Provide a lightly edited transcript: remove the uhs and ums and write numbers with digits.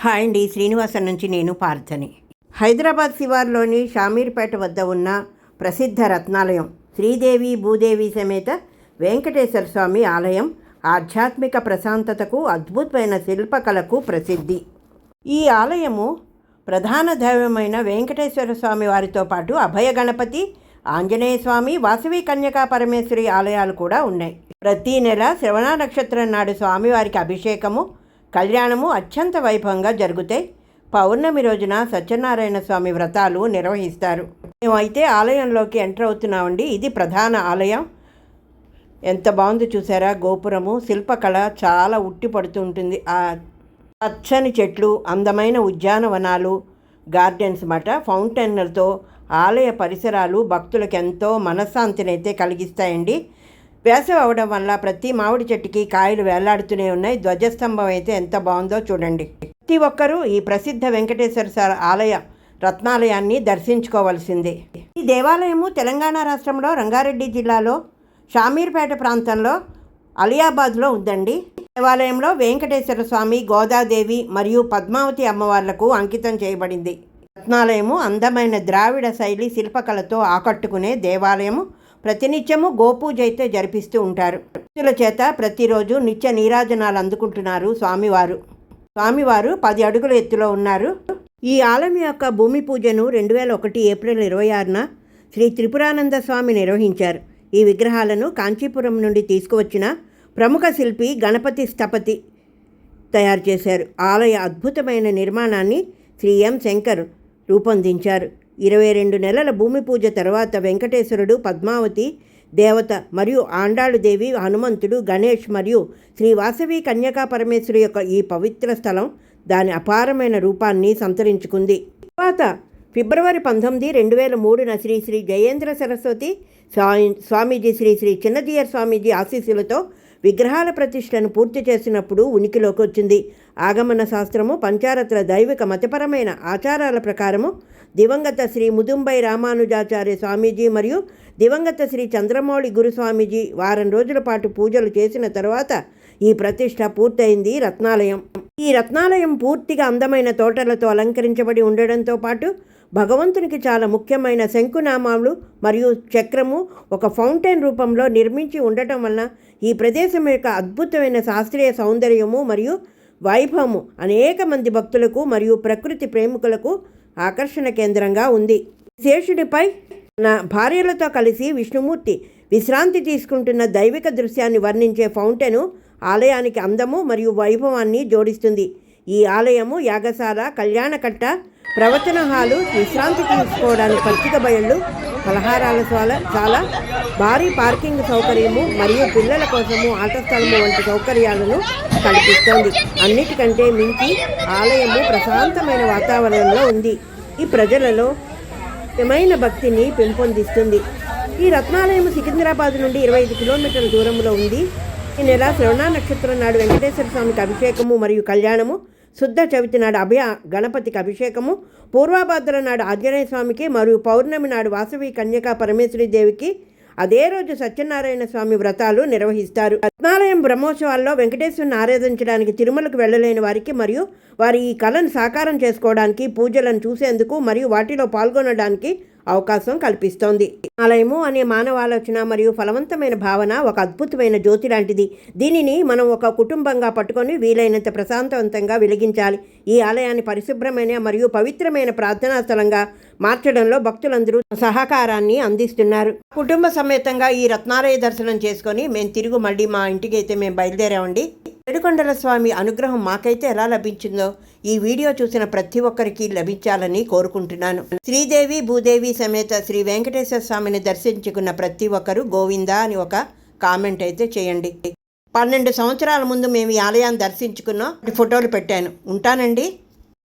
Hi అండి, శ్రీనివాసన్ నుంచి నేను పార్థని. హైదరాబాద్ శివార్లోని షామీర్పేట వద్ద ఉన్న ప్రసిద్ధ రత్నాలయం శ్రీదేవి భూదేవి సమేత వెంకటేశ్వర స్వామి ఆలయం ఆధ్యాత్మిక ప్రశాంతతకు, అద్భుతమైన శిల్పకళకు ప్రసిద్ధి. ఈ ఆలయము ప్రధాన దైవమైన వెంకటేశ్వర స్వామి వారితో పాటు అభయ గణపతి, ఆంజనేయ స్వామి, వాసవి కన్యకా పరమేశ్వరి ఆలయాలు కూడా ఉన్నాయి. ప్రతీ నెల శ్రవణ నక్షత్రం నాడు స్వామివారికి అభిషేకము, కళ్యాణము అత్యంత వైభవంగా జరుగుతాయి. పౌర్ణమి రోజున సత్యనారాయణ స్వామి వ్రతాలు నిర్వహిస్తారు. మేమైతే ఆలయంలోకి ఎంటర్ అవుతున్నామండి. ఇది ప్రధాన ఆలయం. ఎంత బాగుంది చూసారా, గోపురము, శిల్పకళ చాలా ఉట్టి పడుతూ ఉంటుంది. ఆ పచ్చని చెట్లు, అందమైన ఉద్యానవనాలు, గార్డెన్స్ మాట, ఫౌంటైన్లతో ఆలయ పరిసరాలు భక్తులకు ఎంతో మనశ్శాంతిని అయితే కలిగిస్తాయండి. వేసవి అవడం వల్ల ప్రతి మామిడి చెట్టుకి కాయలు వేలాడుతూనే ఉన్నాయి. ధ్వజస్తంభం అయితే ఎంత బాగుందో చూడండి. ప్రతి ఒక్కరూ ఈ ప్రసిద్ధ వెంకటేశ్వర ఆలయ రత్నాలయాన్ని దర్శించుకోవాల్సిందే. ఈ దేవాలయము తెలంగాణ రాష్ట్రంలో రంగారెడ్డి జిల్లాలో షామీర్పేట ప్రాంతంలో అలియాబాద్లో ఉందండి. దేవాలయంలో వెంకటేశ్వర స్వామి, గోదాదేవి మరియు పద్మావతి అమ్మవార్లకు అంకితం చేయబడింది. రత్నాలయము అందమైన ద్రావిడ శైలి శిల్పకళతో ఆకట్టుకునే దేవాలయము. ప్రతినిత్యము గోపూజ అయితే జరిపిస్తూ ఉంటారు. భక్తుల చేత ప్రతిరోజు నిత్య నీరాజనాలు అందుకుంటున్నారు స్వామివారు. 10 అడుగుల ఎత్తులో ఉన్నారు. ఈ ఆలయం యొక్క భూమి పూజను 2001 ఏప్రిల్ 26న శ్రీ త్రిపురానంద స్వామి నిర్వహించారు. ఈ విగ్రహాలను కాంచీపురం నుండి తీసుకువచ్చిన ప్రముఖ శిల్పి గణపతి స్థపతి తయారు చేశారు. ఆలయ అద్భుతమైన నిర్మాణాన్ని శ్రీ ఎం శంకర్ రూపొందించారు. 22 నెలల భూమి పూజ తర్వాత వెంకటేశ్వరుడు, పద్మావతి దేవత మరియు ఆండాళుదేవి, హనుమంతుడు, గణేష్ మరియు శ్రీ వాసవి కన్యకా పరమేశ్వరి యొక్క ఈ పవిత్ర స్థలం దాని అపారమైన రూపాన్ని సంతరించుకుంది. తర్వాత ఫిబ్రవరి 19, 2003న శ్రీ శ్రీ జయేంద్ర సరస్వతి స్వామీజీ, శ్రీ చిన్నజీయర్ స్వామీజీ ఆశీస్సులతో విగ్రహాల ప్రతిష్టను పూర్తి చేసినప్పుడు ఉనికిలోకి వచ్చింది. ఆగమన శాస్త్రము, పంచారత్ర దైవిక మతపరమైన ఆచారాల ప్రకారము దివంగత శ్రీ ముదుంబై రామానుజాచార్య స్వామీజీ మరియు దివంగత శ్రీ చంద్రమౌళి గురుస్వామీజీ వారం రోజుల పాటు పూజలు చేసిన తర్వాత ఈ ప్రతిష్ట పూర్తయింది. రత్నాలయం. ఈ రత్నాలయం పూర్తిగా అందమైన తోటలతో అలంకరించబడి ఉండడంతో పాటు భగవంతునికి చాలా ముఖ్యమైన శంకునామాలు మరియు చక్రము ఒక ఫౌంటైన్ రూపంలో నిర్మించి ఉండటం వలన ఈ ప్రదేశం యొక్క అద్భుతమైన శాస్త్రీయ సౌందర్యము మరియు వైభవము అనేక మంది భక్తులకు మరియు ప్రకృతి ప్రేమికులకు ఆకర్షణ కేంద్రంగా ఉంది. శేషుడిపై భార్యలతో కలిసి విష్ణుమూర్తి విశ్రాంతి తీసుకుంటున్న దైవిక దృశ్యాన్ని వర్ణించే ఫౌంటైను ఆలయానికి అందము మరియు వైభవాన్ని జోడిస్తుంది. ఈ ఆలయము యాగశాల, కళ్యాణకట్ట, ప్రవచన హాలు, విశ్రాంతి తీసుకోవడానికి పచ్చిక బయళ్ళు, పలహారాల చాలా భారీ పార్కింగ్ సౌకర్యము మరియు పిల్లల కోసము ఆట స్థలము వంటి సౌకర్యాలను కల్పిస్తోంది. అన్నిటికంటే మించి ఆలయము ప్రశాంతమైన వాతావరణంలో ఉంది. ఈ ప్రజలలో నిజమైన భక్తిని పెంపొందిస్తుంది. ఈ రత్నాలయం సికింద్రాబాద్ నుండి 25 కిలోమీటర్ల దూరంలో ఉంది. ఈ నెల శ్రవణ నక్షత్రం నాడు వెంకటేశ్వర స్వామికి అభిషేకము మరియు కళ్యాణము, శుద్ధ చవితి నాడు అభయ గణపతికి అభిషేకము, పూర్వభద్ర నాడు ఆంజనేయ స్వామికి మరియు పౌర్ణమి నాడు వాసవి కన్యకా పరమేశ్వరి దేవికి అదే రోజు సత్యనారాయణ స్వామి వ్రతాలు నిర్వహిస్తారు. రత్నాలయం బ్రహ్మోత్సవాల్లో వెంకటేశ్వరుని ఆరాధించడానికి తిరుమలకు వెళ్ళలేని వారికి మరియు వారి ఈ కళను సాకారం చేసుకోవడానికి, పూజలను చూసేందుకు మరియు వాటిలో పాల్గొనడానికి అవకాశం కల్పిస్తోంది. ఆలయము అనే మానవ ఆలోచన మరియు ఫలవంతమైన భావన ఒక అద్భుతమైన జ్యోతి లాంటిది. దీనిని మనం ఒక కుటుంబంగా పట్టుకొని వీలైనంత ప్రశాంతవంతంగా వెలిగించాలి. ఈ ఆలయాన్ని పరిశుభ్రమైన మరియు పవిత్రమైన ప్రార్థనా స్థలంగా మార్చడంలో భక్తులందరూ సహకారాన్ని అందిస్తున్నారు. కుటుంబ సమేతంగా ఈ రత్నాలయ దర్శనం చేసుకొని మేము మళ్ళీ మా ఇంటికి అయితే మేము బయలుదేరామండి. ఏడుకొండల స్వామి అనుగ్రహం మాకైతే ఎలా లభించిందో ఈ వీడియో చూసిన ప్రతి ఒక్కరికి లభించాలని కోరుకుంటున్నాను. శ్రీదేవి భూదేవి సమేత శ్రీ వెంకటేశ్వర స్వామిని దర్శించుకున్న ప్రతి ఒక్కరూ గోవిందా అని ఒక కామెంట్ అయితే చేయండి. 12 సంవత్సరాల ముందు మేము ఈ ఆలయాన్ని దర్శించుకున్న ఫోటోలు పెట్టాను. ఉంటానండి.